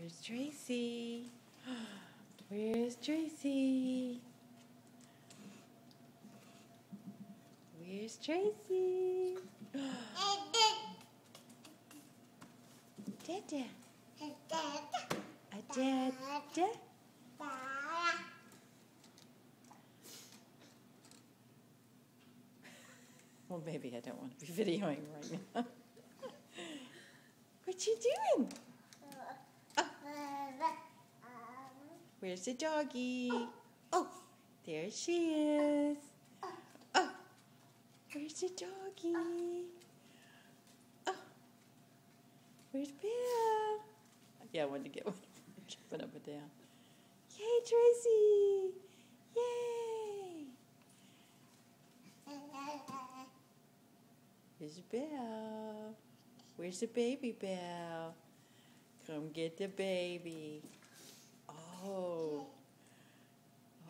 Where's Tracy? Where's Tracy? Where's Tracy? Dada. A dada. Well, maybe I don't want to be videoing right now. What you doing? Oh. Where's the doggy? Oh, there she is. Oh, where's the doggy? Oh, where's Bill? Yeah, I wanted to get one. Jumping up and down. Yay, Tracy! Yay! Here's Belle. Where's the baby, Belle? Come get the baby. Oh.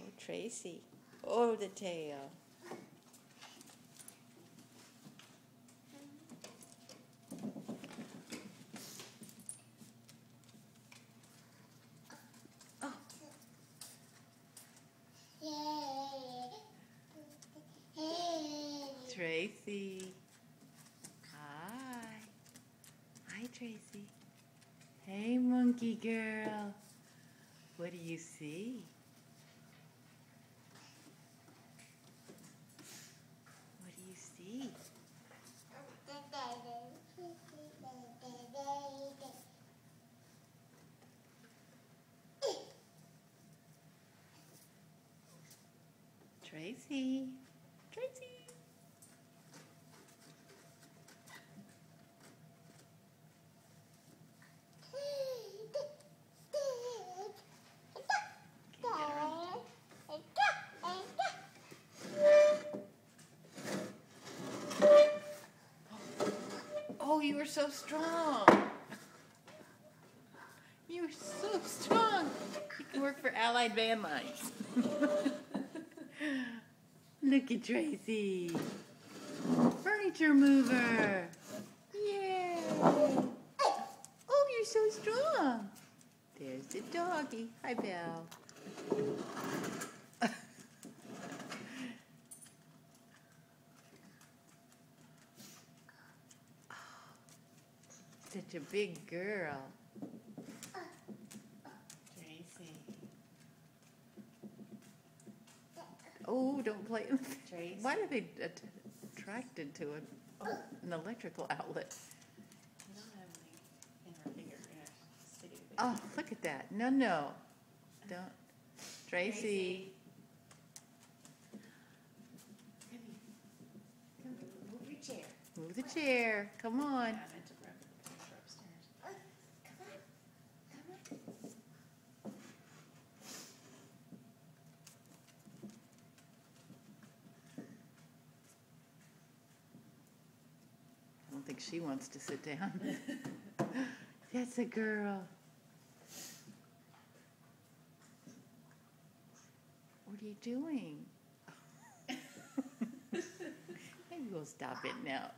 Oh, Tracy. Oh, the tail. Oh. Tracy. Hi. Hi, Tracy. Hey, monkey girl. What do you see? What do you see? Tracy. Tracy. Oh, you were so strong. You were so strong. You can work for Allied Van Lines. Look at Tracy. Furniture mover. Yay. Oh, you're so strong. There's the doggy. Hi, Belle. Such a big girl. Tracy. Oh, don't play. Tracy. Why are they attracted to an electrical outlet? You don't have any in her finger. Oh, look at that. No, no. Don't. Tracy. Come here. Move your chair. Move the chair. Come on. Yeah, I meant to grab the picture upstairs. Come on. I don't think she wants to sit down. That's a girl. What are you doing? Maybe we'll stop it now.